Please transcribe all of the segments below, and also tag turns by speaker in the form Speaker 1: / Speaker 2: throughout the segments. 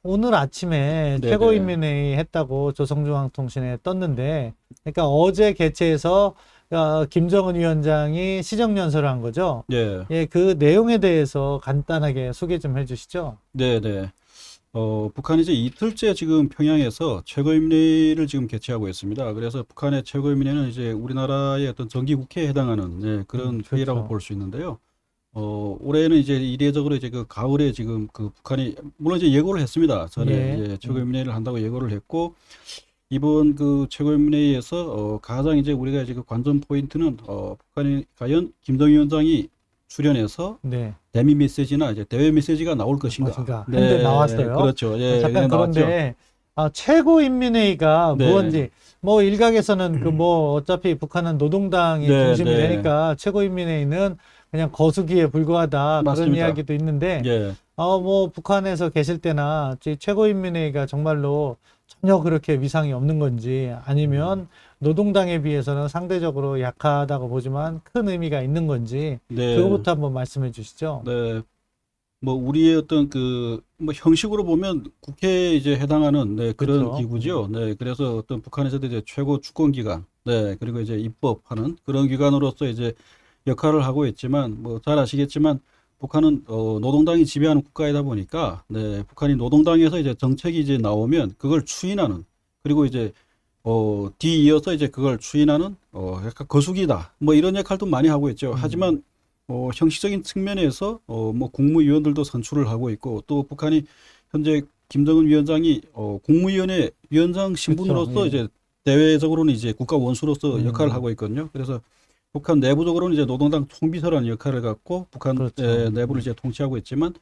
Speaker 1: 오늘 아침에
Speaker 2: 네네.
Speaker 1: 최고인민회의 했다고 조선중앙통신에 떴는데, 그러니까 어제 개최해서 김정은 위원장이 시정연설을 한 거죠.
Speaker 2: 예,
Speaker 1: 예, 그 내용에 대해서 간단하게 소개 좀 해주시죠.
Speaker 2: 네네. 북한이 이제 이틀째 지금 평양에서 최고인민회의를 지금 개최하고 있습니다. 그래서 북한의 최고인민회는 이제 우리나라의 어떤 정기국회에 해당하는 그런 회의라고
Speaker 1: 그렇죠.
Speaker 2: 볼 수 있는데요. 올해는 이제 이례적으로 이제 그 가을에 지금 그 북한이 물론 이제 예고를 했습니다. 전에
Speaker 1: 예,
Speaker 2: 이제 최고인민회의를 한다고 예고를 했고 이번 그 최고인민회의에서 가장 이제 우리가 이제 그 관전 포인트는 북한이 과연 김정일 위원장이 출연해서
Speaker 1: 네.
Speaker 2: 대미 메시지나 이제 대외 메시지가 나올 것인가.
Speaker 1: 무엇인가 했는데
Speaker 2: 네,
Speaker 1: 나왔어요.
Speaker 2: 그렇죠. 예,
Speaker 1: 잠깐
Speaker 2: 그냥 나왔죠.
Speaker 1: 그런데 최고인민회의가
Speaker 2: 네,
Speaker 1: 무언지 뭐 일각에서는 그 뭐 어차피 북한은 노동당이
Speaker 2: 네,
Speaker 1: 중심이
Speaker 2: 네,
Speaker 1: 되니까 최고인민회의는 그냥 거수기에 불과하다 그런
Speaker 2: 맞습니다.
Speaker 1: 이야기도 있는데
Speaker 2: 예,
Speaker 1: 뭐 북한에서 계실 때나 최고인민회의가 정말로 전혀 그렇게 위상이 없는 건지 아니면 노동당에 비해서는 상대적으로 약하다고 보지만 큰 의미가 있는 건지
Speaker 2: 네,
Speaker 1: 그거부터 한번 말씀해 주시죠.
Speaker 2: 네. 뭐 우리의 어떤 그 뭐 형식으로 보면 국회에 이제 해당하는 그런
Speaker 1: 그렇죠.
Speaker 2: 기구죠. 네, 그래서 어떤 북한에서도 이제 최고 주권 기관, 그리고 이제 입법하는 그런 기관으로서 이제 역할을 하고 있지만 뭐 잘 아시겠지만 북한은 노동당이 지배하는 국가이다 보니까 북한이 노동당에서 이제 정책이 이제 나오면 그걸 추인하는 그리고 이제 뒤이어서 이제 그걸 추인하는 약간 거수기다 뭐 이런 역할도 많이 하고 있죠. 하지만 형식적인 측면에서 뭐 국무위원들도 선출을 하고 있고 또 북한이 현재 김정은 위원장이 국무위원회 위원장
Speaker 1: 그렇죠.
Speaker 2: 신분으로서
Speaker 1: 예.
Speaker 2: 이제 대외적으로는 이제 국가 원수로서 역할을
Speaker 1: 음,
Speaker 2: 하고 있거든요. 그래서 북한 내부적으로는 이제 노동당 총비서라는 역할을 갖고 북한
Speaker 1: 그렇죠.
Speaker 2: 내부를 이제 통치하고 있지만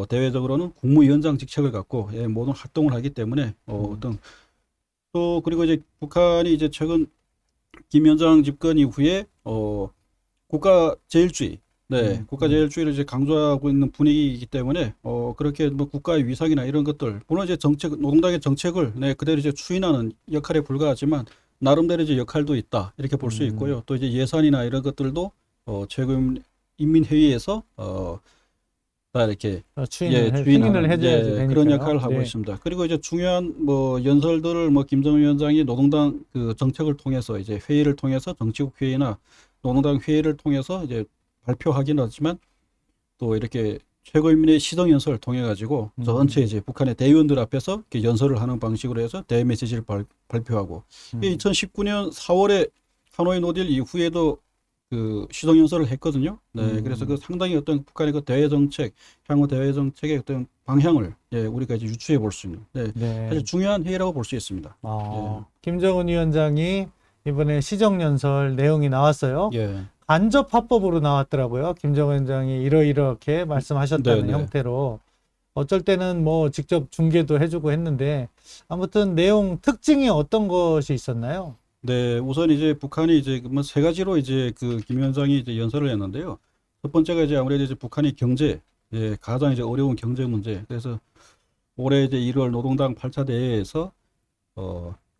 Speaker 2: 대외적으로는 국무위원장 직책을 갖고 모든 활동을 하기 때문에
Speaker 1: 음,
Speaker 2: 어떤 또 그리고 이제 북한이 이제 최근 김 위원장 집권 이후에 국가 제일주의, 국가
Speaker 1: 음.
Speaker 2: 제일주의를 이제 강조하고 있는 분위기이기 때문에 그렇게 뭐 국가의 위상이나 이런 것들 물론 이제 정책 노동당의 정책을 그대로 이제 추인하는 역할에 불과하지만 나름대로 이제 역할도 있다 이렇게 볼 수
Speaker 1: 음,
Speaker 2: 있고요. 또 이제 예산이나 이런 것들도 최고인민회의에서 다 이렇게
Speaker 1: 승인을
Speaker 2: 추인하는
Speaker 1: 해줘야지
Speaker 2: 그런
Speaker 1: 되니까요.
Speaker 2: 역할을 하고
Speaker 1: 네.
Speaker 2: 있습니다. 그리고 이제 중요한 뭐 연설들을 뭐 김정은 위원장이 노동당 그 정책을 통해서 이제 회의를 통해서 정치국 회의나 노동당 회의를 통해서 이제 발표하긴 하지만 또 이렇게 최고인민의 시정 연설을 통해 가지고 전체
Speaker 1: 음,
Speaker 2: 이제 북한의 대의원들 앞에서 이렇게 연설을 하는 방식으로 해서 대외 메시지를 발표하고
Speaker 1: 음,
Speaker 2: 2019년 4월에 하노이 노딜 이후에도 그 시정 연설을 했거든요. 네, 그래서 그
Speaker 1: 음,
Speaker 2: 상당히 어떤 북한의 그 대외 정책, 향후 대외 정책의 어떤 방향을 우리가 이제 유추해 볼 수 있는 사실
Speaker 1: 네.
Speaker 2: 중요한 회의라고 볼 수 있습니다. 예,
Speaker 1: 김정은 위원장이 이번에 시정연설 내용이 나왔어요.
Speaker 2: 예,
Speaker 1: 간접 화법으로 나왔더라고요. 김정은 위원장이 이렇게
Speaker 2: 네,
Speaker 1: 말씀하셨다는
Speaker 2: 네.
Speaker 1: 형태로. 어쩔 때는 뭐 직접 중계도 해주고 했는데 아무튼 내용 특징이 어떤 것이 있었나요?
Speaker 2: 네, 우선 이제 북한이 이제 뭐 세 가지로 이제 그 김 위원장이 이제 연설을 했는데요. 첫 번째가 이제 아무래도 이제 북한의 경제, 가장 이제 어려운 경제 문제. 그래서 올해 이제 1월 노동당 8차 대회에서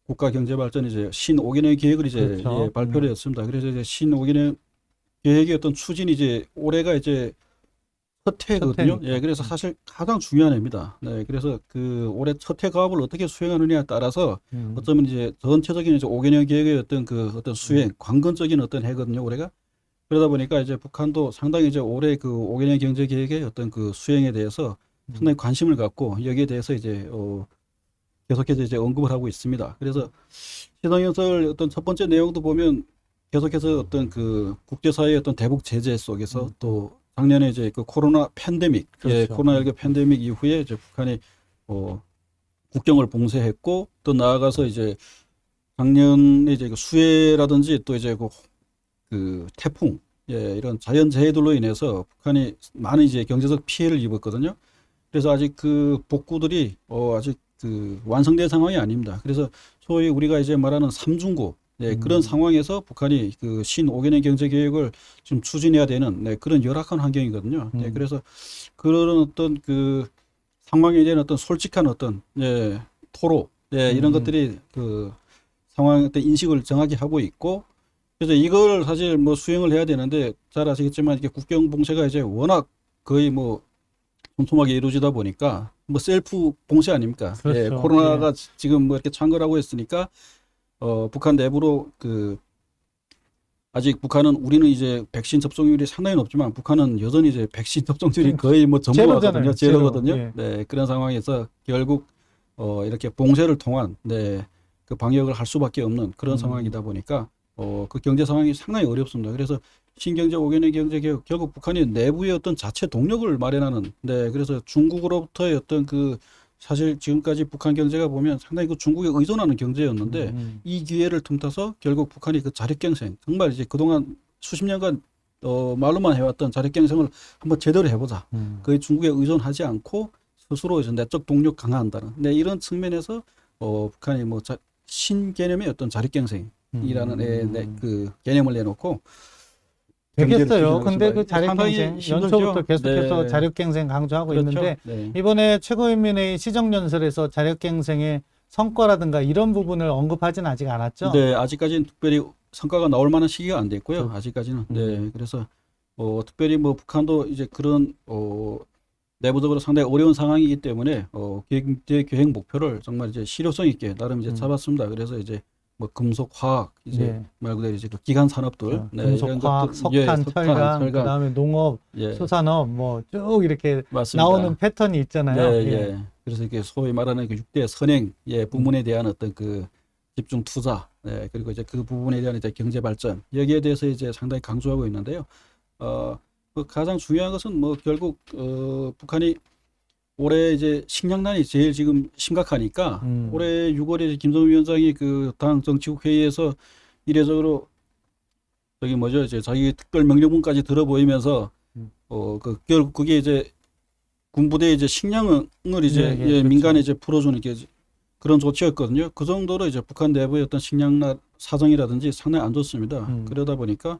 Speaker 2: 국가 경제 발전 이제 신 5개년 계획을 이제
Speaker 1: 그렇죠.
Speaker 2: 발표를 했습니다. 그래서 이제 신 5개년 계획의 어떤 추진이 이제 올해가 이제 첫
Speaker 1: 첫
Speaker 2: 해거든요.
Speaker 1: 해니까.
Speaker 2: 그래서 사실 가장 중요한 해입니다. 그래서 그 올해 첫 해 가업을 어떻게 수행하느냐에 따라서
Speaker 1: 음,
Speaker 2: 어쩌면 이제 전체적인 이제 5개년 계획의 어떤 그 어떤 수행,
Speaker 1: 음,
Speaker 2: 관건적인 어떤 해거든요, 올해가. 그러다 보니까 이제 북한도 상당히 이제 올해 그 5개년 경제 계획의 어떤 그 수행에 대해서
Speaker 1: 음,
Speaker 2: 상당히 관심을 갖고 여기에 대해서 이제 계속해서 이제 언급을 하고 있습니다. 그래서 시정연설 어떤 첫 번째 내용도 보면 계속해서 어떤 그 국제사회의 어떤 대북 제재 속에서 또 작년에 이제 그 코로나 팬데믹,
Speaker 1: 그렇죠.
Speaker 2: 코로나19 팬데믹 이후에 이제 북한이 어, 국경을 봉쇄했고 또 나아가서 이제 작년에 이제 그 수해라든지 또 이제 그 태풍, 이런 자연재해들로 인해서 북한이 많은 이제 경제적 피해를 입었거든요. 그래서 아직 그 복구들이 아직 그 완성된 상황이 아닙니다. 그래서 소위 우리가 이제 말하는 삼중고 그런
Speaker 1: 음,
Speaker 2: 상황에서 북한이 그 신 5개년 경제 계획을 지금 추진해야 되는 그런 열악한 환경이거든요.
Speaker 1: 음,
Speaker 2: 그래서 그런 어떤 그 상황에 대한 어떤 솔직한 어떤 토로 이런
Speaker 1: 음,
Speaker 2: 것들이 그 상황 어떤 인식을 정확히 하고 있고 그래서 이걸 사실 뭐 수행을 해야 되는데 잘 아시겠지만 이게 국경 봉쇄가 이제 워낙 거의 뭐 촘촘하게 이루어지다 보니까 뭐 셀프 봉쇄 아닙니까?
Speaker 1: 그렇죠.
Speaker 2: 예, 코로나가 지금 뭐 이렇게 창궐하고 있으니까 북한 내부로 아직 북한은 우리는 이제 백신 접종률이 상당히 높지만 북한은 여전히 이제 백신 접종률이 거의 뭐 전무하거든요. 제로거든요.
Speaker 1: 예.
Speaker 2: 네, 그런 상황에서 결국 이렇게 봉쇄를 통한 그 방역을 할 수밖에 없는 그런 상황이다 보니까 그 경제 상황이 상당히 어렵습니다. 그래서 신경제 5개년 경제개혁 결국 북한이 내부의 어떤 자체 동력을 마련하는 그래서 중국으로부터의 어떤 사실 지금까지 북한 경제가 보면 상당히 중국에 의존하는 경제였는데 이 기회를 틈타서 결국 북한이 자력갱생 정말 이제 그동안 수십 년간 말로만 해왔던 자력갱생을 한번 제대로 해보자. 거의 중국에 의존하지 않고 스스로 이제 내적 동력 강화한다는. 이런 측면에서 북한이 신개념의 어떤 자력갱생이라는 그 개념을 내놓고
Speaker 1: 되겠어요. 근데 그
Speaker 2: 상당히
Speaker 1: 자력갱생
Speaker 2: 힘들죠.
Speaker 1: 연초부터 계속해서
Speaker 2: 네.
Speaker 1: 자력갱생 강조하고
Speaker 2: 그렇죠.
Speaker 1: 있는데
Speaker 2: 네.
Speaker 1: 이번에 최고인민회의 시정연설에서 자력갱생의 성과라든가 이런 부분을 언급하진 아직 않았죠.
Speaker 2: 네, 아직까지는 특별히 성과가 나올 만한 시기가 안 됐고요.
Speaker 1: 그렇죠.
Speaker 2: 아직까지는. 네, 그래서 특별히 북한도 이제 그런 내부적으로 상당히 어려운 상황이기 때문에 경제 계획 목표를 정말 이제 실효성 있게 나름 이제 잡았습니다. 그래서 이제 금속, 화학 이제
Speaker 1: 네.
Speaker 2: 말 그대로 이제 기간 산업들,
Speaker 1: 금속,
Speaker 2: 이런
Speaker 1: 화학,
Speaker 2: 것들,
Speaker 1: 석탄, 철강,
Speaker 2: 철강,
Speaker 1: 그다음에 농업, 수산업 뭐 쭉 이렇게
Speaker 2: 맞습니다.
Speaker 1: 나오는 패턴이 있잖아요.
Speaker 2: 네, 예. 그래서 이게 소위 말하는 6대 선행 부문에 대한 어떤 집중 투자, 그리고 이제 그 부분에 대한 이제 경제 발전 여기에 대해서 이제 상당히 강조하고 있는데요. 가장 중요한 것은 결국 북한이 올해 이제 식량난이 제일 지금 심각하니까 올해 6월에 김정은 위원장이 당 정치국 회의에서 이례적으로 이제 자기 특별 명령문까지 들어 보이면서 결국 그게 이제 군부대 이제 식량을 이제
Speaker 1: 그렇죠.
Speaker 2: 민간에 이제 풀어주는 그런 조치였거든요. 그 정도로 이제 북한 내부의 어떤 식량난 사정이라든지 상당히 안 좋습니다. 그러다 보니까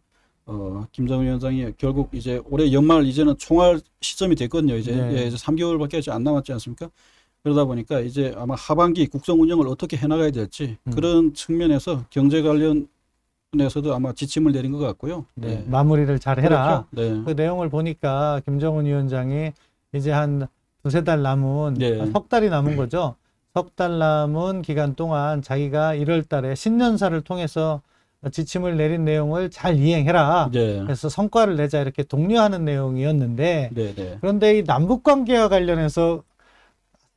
Speaker 2: 김정은 위원장이 결국 이제 올해 연말 이제는 총알 시점이 됐거든요. 이제 3개월밖에 안 남았지 않습니까? 그러다 보니까 이제 아마 하반기 국정 운영을 어떻게 해나가야 될지 그런 측면에서 경제 관련해서도 아마 지침을 내린 것 같고요.
Speaker 1: 네. 마무리를 잘 해라.
Speaker 2: 그렇죠. 네.
Speaker 1: 그 내용을 보니까 김정은 위원장이 이제 한 두세 달 남은 석 달이 남은 거죠. 석 달 남은 기간 동안 자기가 1월 달에 신년사를 통해서 지침을 내린 내용을 잘 이행해라. 그래서 성과를 내자 이렇게 독려하는 내용이었는데 그런데 이 남북 관계와 관련해서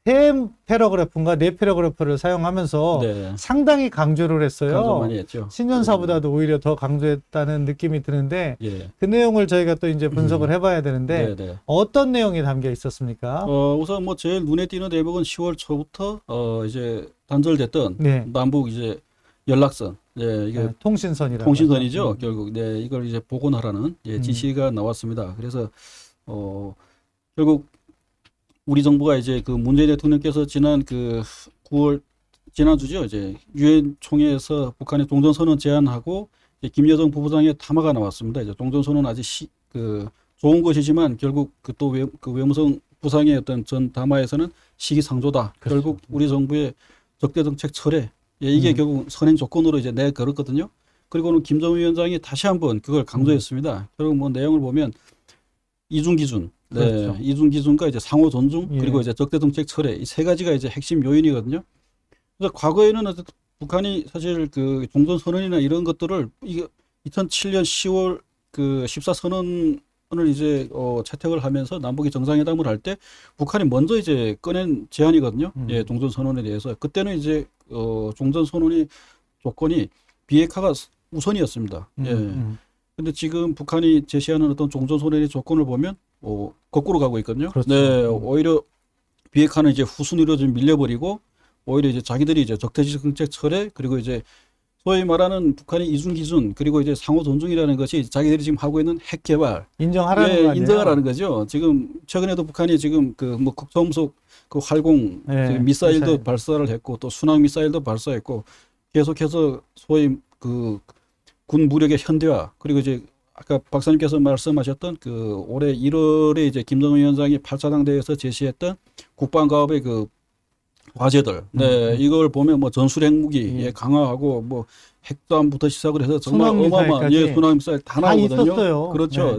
Speaker 1: 세 패러그래프인가 네 패러그래프를 사용하면서 상당히 강조를 했어요.
Speaker 2: 강조 많이 했죠.
Speaker 1: 신년사보다도 오히려 더 강조했다는 느낌이 드는데 그 내용을 저희가 또 이제 분석을 해봐야 되는데 어떤 내용이 담겨 있었습니까?
Speaker 2: 우선 제일 눈에 띄는 대목은 10월 초부터 이제 단절됐던 남북 이제 연락선, 이게 통신선이죠. 결국 이걸 이제 복원하라는 지시가 나왔습니다. 그래서 결국 우리 정부가 이제 문재인 대통령께서 지난 9월 지난주죠. 이제 유엔 총회에서 북한의 종전선언 제안하고 김여정 부부장의 담화가 나왔습니다. 이제 종전선언 아직 좋은 것이지만 결국 또 외무성 부상의 어떤 전 담화에서는 시기상조다.
Speaker 1: 그렇죠.
Speaker 2: 결국 우리 정부의 적대 정책 철회 이게 결국 선행 조건으로 이제 내걸었거든요. 그리고는 김정은 위원장이 다시 한번 그걸 강조했습니다. 결국 내용을 보면 이중 기준, 이중 기준과 이제 상호 존중 그리고 이제 적대 정책 철회 이 세 가지가 이제 핵심 요인이거든요. 그래서 과거에는 북한이 사실 종전 선언이나 이런 것들을 이게 2007년 10월 14 선언을 이제 채택을 하면서 남북이 정상회담을 할 때 북한이 먼저 이제 꺼낸 제안이거든요. 종전 선언에 대해서 그때는 이제 종전 선언이 조건이 비핵화가 우선이었습니다. 근데 지금 북한이 제시하는 어떤 종전 선언의 조건을 보면 거꾸로 가고 있거든요.
Speaker 1: 그렇죠.
Speaker 2: 오히려 비핵화는 이제 후순위로 좀 밀려버리고 오히려 이제 자기들이 이제 적대적 정책 철회 그리고 이제 소위 말하는 북한의 이중 기준 그리고 이제 상호 존중이라는 것이 자기들이 지금 하고 있는 핵 개발
Speaker 1: 인정하라는 거 아니에요?
Speaker 2: 인정하라는 거죠. 지금 최근에도 북한이 지금 극초음속 활공 미사일도 발사를 했고 또 순항 미사일도 발사했고 계속해서 소위 군 무력의 현대화 그리고 이제 아까 박사님께서 말씀하셨던 올해 1월에 이제 김정은 위원장이 8차 당대회에서 제시했던 국방과업의 과제들. 이걸 보면 전술 핵무기 강화하고 핵도함부터 시작을 해서 정말 어마어마한 순항 미사일 다 나오거든요.
Speaker 1: 있었어요.
Speaker 2: 그렇죠.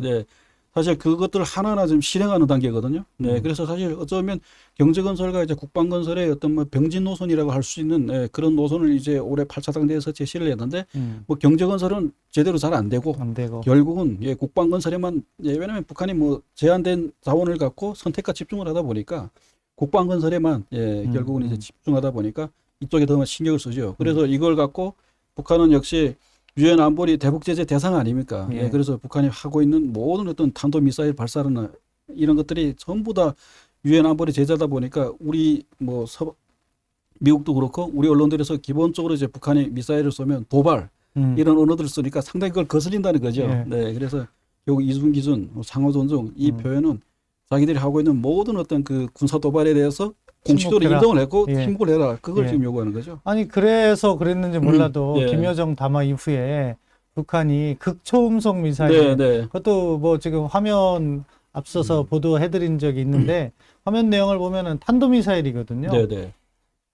Speaker 2: 사실 그것들 하나하나 지금 실행하는 단계거든요. 네, 그래서 사실 어쩌면 경제건설과 이제 국방건설의 어떤 뭐 병진 노선이라고 할 수 있는 그런 노선을 이제 올해 8차 당대에서 제시를 했는데 뭐 경제건설은 제대로 잘 안 되고
Speaker 1: 안 되고.
Speaker 2: 결국은 국방건설에만 왜냐하면 북한이 뭐 제한된 자원을 갖고 선택과 집중을 하다 보니까 국방건설에만 결국은 이제 집중하다 보니까 이쪽에 더 신경을 쓰죠. 그래서 이걸 갖고 북한은 역시 유엔 안보리 대북 제재 대상 아닙니까?
Speaker 1: 예.
Speaker 2: 그래서 북한이 하고 있는 모든 어떤 탄도 미사일 발사나 이런 것들이 전부 다 유엔 안보리 제재다 보니까 우리 뭐 미국도 그렇고 우리 언론들에서 기본적으로 이제 북한이 미사일을 쏘면 도발 이런 언어들을 쓰니까 상당히 그걸 거슬린다는 거죠.
Speaker 1: 예.
Speaker 2: 네, 그래서 결국 이중 기준, 상호 존중 이 표현은 자기들이 하고 있는 모든 어떤 그 군사 도발에 대해서 공식적으로
Speaker 1: 침묵해라.
Speaker 2: 인정을 했고
Speaker 1: 예.
Speaker 2: 침묵을 해라. 그걸
Speaker 1: 예.
Speaker 2: 지금 요구하는 거죠.
Speaker 1: 아니 그래서 그랬는지 몰라도
Speaker 2: 예.
Speaker 1: 김여정 담화 이후에 북한이 극초음속 미사일
Speaker 2: 네, 네.
Speaker 1: 그것도 뭐 지금 화면 앞서서 보도해드린 적이 있는데 화면 내용을 보면은 탄도미사일이거든요.
Speaker 2: 네, 네.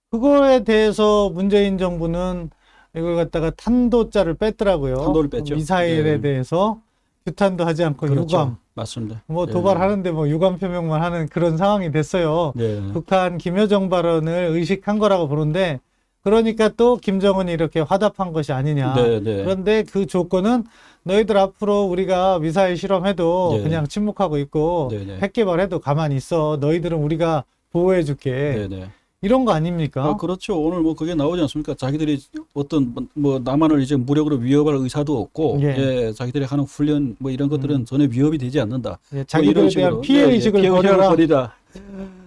Speaker 1: 그거에 대해서 문재인 정부는 이걸 갖다가 탄도자를 뺐더라고요.
Speaker 2: 탄도를 뺐죠.
Speaker 1: 미사일에
Speaker 2: 네.
Speaker 1: 대해서 규탄도 하지 않고
Speaker 2: 그렇죠.
Speaker 1: 유감.
Speaker 2: 맞습니다.
Speaker 1: 뭐
Speaker 2: 예.
Speaker 1: 도발하는데 뭐 유감 표명만 하는 그런 상황이 됐어요.
Speaker 2: 네.
Speaker 1: 북한 김여정 발언을 의식한 거라고 보는데 그러니까 또 김정은이 이렇게 화답한 것이 아니냐.
Speaker 2: 네, 네.
Speaker 1: 그런데 그 조건은 너희들 앞으로 우리가 미사일 실험해도
Speaker 2: 네.
Speaker 1: 그냥 침묵하고 있고
Speaker 2: 네, 네.
Speaker 1: 핵 개발해도 가만히 있어. 너희들은 우리가 보호해 줄게.
Speaker 2: 네, 네.
Speaker 1: 이런 거 아닙니까?
Speaker 2: 그렇죠. 오늘 뭐 그게 나오지 않습니까? 자기들이 어떤 뭐 남한을 이제 무력으로 위협할 의사도 없고,
Speaker 1: 예.
Speaker 2: 자기들이 하는 훈련 뭐 이런 것들은 전혀 위협이 되지 않는다.
Speaker 1: 예,
Speaker 2: 뭐
Speaker 1: 자기들에
Speaker 2: 이런
Speaker 1: 대한
Speaker 2: 식으로.
Speaker 1: 피해 의식을 버려라.
Speaker 2: 버리라.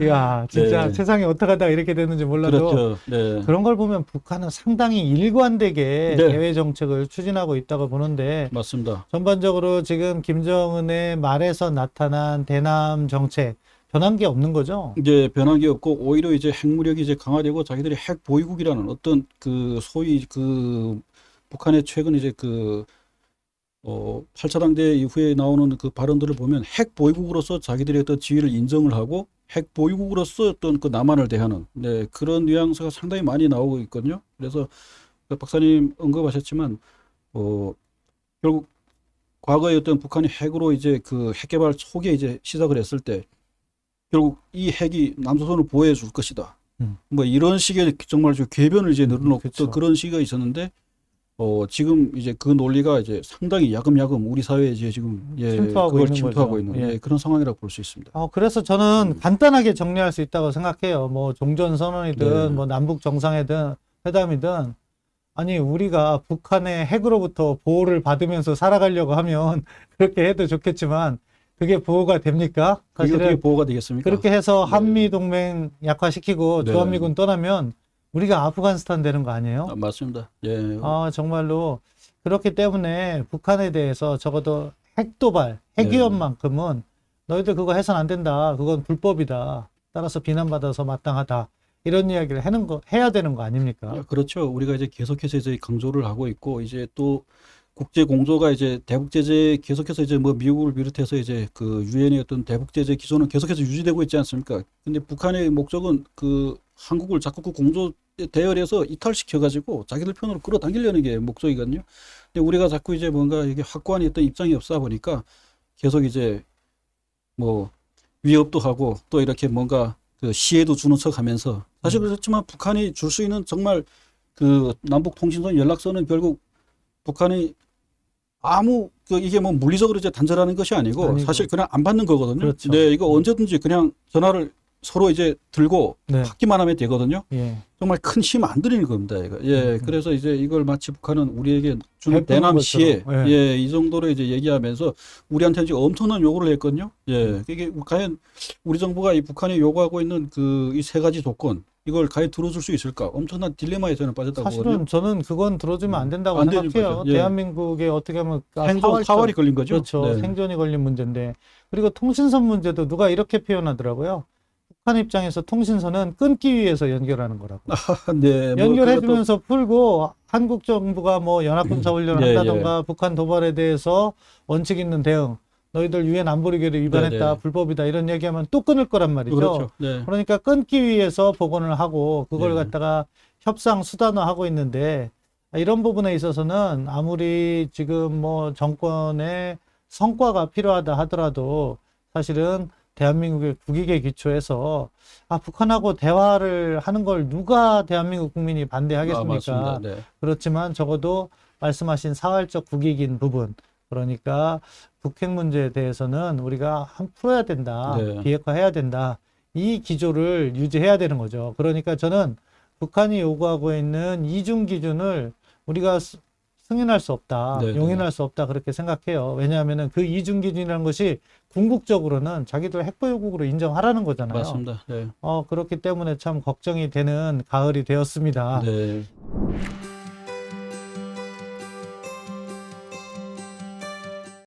Speaker 1: 이야, 진짜
Speaker 2: 네.
Speaker 1: 세상에 어떻게 하다가 이렇게 됐는지 몰라도
Speaker 2: 그렇죠. 네.
Speaker 1: 그런 걸 보면 북한은 상당히 일관되게
Speaker 2: 네.
Speaker 1: 대외 정책을 추진하고 있다고 보는데
Speaker 2: 맞습니다.
Speaker 1: 전반적으로 지금 김정은의 말에서 나타난 대남 정책 변한 게 없는 거죠?
Speaker 2: 이제 변한 게 없고 오히려 이제 핵무력이 이제 강화되고 자기들이 핵 보유국이라는 어떤 그 소위 그 북한의 최근 이제 그 8차 당대 이후에 나오는 그 발언들을 보면 핵 보유국으로서 자기들의 어떤 지위를 인정을 하고 핵 보유국으로서 어떤 그 남한을 대하는 그런 뉘앙스가 상당히 많이 나오고 있거든요. 그래서 그 박사님 언급하셨지만 결국 과거에 어떤 북한이 핵으로 이제 그 핵 개발 초기에 이제 시작을 했을 때 결국 이 핵이 남조선을 보호해 줄 것이다. 뭐 이런 식의 정말 궤변을 이제 늘어놓고
Speaker 1: 그쵸.
Speaker 2: 그런 시기가 있었는데 지금 이제 그 논리가 이제 상당히 야금야금 우리 사회에 이제 지금
Speaker 1: 침투하고
Speaker 2: 그걸
Speaker 1: 있는
Speaker 2: 침투하고
Speaker 1: 거죠.
Speaker 2: 있는
Speaker 1: 예.
Speaker 2: 그런 상황이라고 볼 수 있습니다.
Speaker 1: 그래서 저는 간단하게 정리할 수 있다고 생각해요. 뭐 종전선언이든
Speaker 2: 네.
Speaker 1: 뭐 남북 정상회담이든 아니 우리가 북한의 핵으로부터 보호를 받으면서 살아가려고 하면 그렇게 해도 좋겠지만 그게 보호가 됩니까?
Speaker 2: 그게 어떻게
Speaker 1: 사실은
Speaker 2: 보호가 되겠습니까?
Speaker 1: 그렇게 해서
Speaker 2: 네.
Speaker 1: 한미 동맹 약화시키고
Speaker 2: 네.
Speaker 1: 주한미군 떠나면 우리가 아프가니스탄 되는 거 아니에요?
Speaker 2: 맞습니다. 예.
Speaker 1: 정말로 그렇기 때문에 북한에 대해서 적어도 핵도발, 핵위협만큼은 너희들 그거 해서는 안 된다. 그건 불법이다. 따라서 비난받아서 마땅하다. 이런 이야기를 해야 되는 거 아닙니까?
Speaker 2: 그렇죠. 우리가 이제 계속해서 이제 강조를 하고 있고 이제 또 국제 공조가 이제 대북 제재 계속해서 이제 뭐 미국을 비롯해서 이제 그 유엔의 어떤 대북 제재 기조는 계속해서 유지되고 있지 않습니까? 근데 북한의 목적은 그 한국을 자꾸 그 공조 대열에서 이탈시켜 가지고 자기들 편으로 끌어당기려는 게 목적이거든요. 근데 우리가 자꾸 이제 뭔가 이게 확고한 어떤 입장이 없다 보니까 계속 이제 뭐 위협도 하고 또 이렇게 뭔가 그 시혜도 주는 척하면서 사실 그렇지만 북한이 줄 수 있는 정말 그 남북 통신선 연락선은 결국 북한이 이게 뭐 물리적으로 이제 단절하는 것이 아니고 사실 그냥 안 받는 거거든요.
Speaker 1: 그렇죠.
Speaker 2: 네, 이거 언제든지 그냥 전화를 서로 이제 들고
Speaker 1: 네.
Speaker 2: 받기만 하면 되거든요.
Speaker 1: 예.
Speaker 2: 정말 큰 힘 안 들이는 겁니다. 이거. 그래서 이제 이걸 마치 북한은 우리에게 주는
Speaker 1: 베푸는
Speaker 2: 대남 시에
Speaker 1: 것처럼. 예.
Speaker 2: 이 정도로 이제 얘기하면서 우리한테 이제 엄청난 요구를 했거든요. 이게 과연 우리 정부가 이 북한이 요구하고 있는 그 이 세 가지 조건 이걸 과연 들어줄 수 있을까? 엄청난 딜레마에 저는 빠졌다고
Speaker 1: 사실은
Speaker 2: 보거든요.
Speaker 1: 저는 그건 들어주면 안 된다고
Speaker 2: 안 되는
Speaker 1: 생각해요.
Speaker 2: 거죠. 예.
Speaker 1: 대한민국에 어떻게 하면
Speaker 2: 사활이 걸린 거죠.
Speaker 1: 그렇죠.
Speaker 2: 네.
Speaker 1: 생존이 걸린 문제인데 그리고 통신선 문제도 누가 이렇게 표현하더라고요. 북한 입장에서 통신선은 끊기 위해서 연결하는 거라고.
Speaker 2: 네, 뭐
Speaker 1: 연결해주면서 풀고 한국 정부가 뭐 연합군사 훈련을
Speaker 2: 예,
Speaker 1: 한다던가 북한 도발에 대해서 원칙 있는 대응, 너희들 유엔 안보리결의 위반했다,
Speaker 2: 네.
Speaker 1: 불법이다 이런 얘기하면 또 끊을 거란 말이죠.
Speaker 2: 그렇죠. 네.
Speaker 1: 그러니까 끊기 위해서 복원을 하고 그걸
Speaker 2: 예.
Speaker 1: 갖다가 협상 수단화하고 있는데 이런 부분에 있어서는 아무리 지금 뭐 정권의 성과가 필요하다 하더라도 사실은 대한민국의 국익에 기초해서 북한하고 대화를 하는 걸 누가 대한민국 국민이 반대하겠습니까?
Speaker 2: 맞습니다. 네.
Speaker 1: 그렇지만 적어도 말씀하신 사활적 국익인 부분, 그러니까 북핵 문제에 대해서는 우리가 풀어야 된다,
Speaker 2: 네.
Speaker 1: 비핵화해야 된다, 이 기조를 유지해야 되는 거죠. 그러니까 저는 북한이 요구하고 있는 이중 기준을 우리가 승인할 수 없다,
Speaker 2: 네,
Speaker 1: 용인할 수 없다, 그렇게 생각해요. 왜냐하면 그 이중 기준이라는 것이 궁극적으로는 자기들 핵보유국으로 인정하라는 거잖아요.
Speaker 2: 맞습니다. 네.
Speaker 1: 그렇기 때문에 참 걱정이 되는 가을이 되었습니다.
Speaker 2: 네.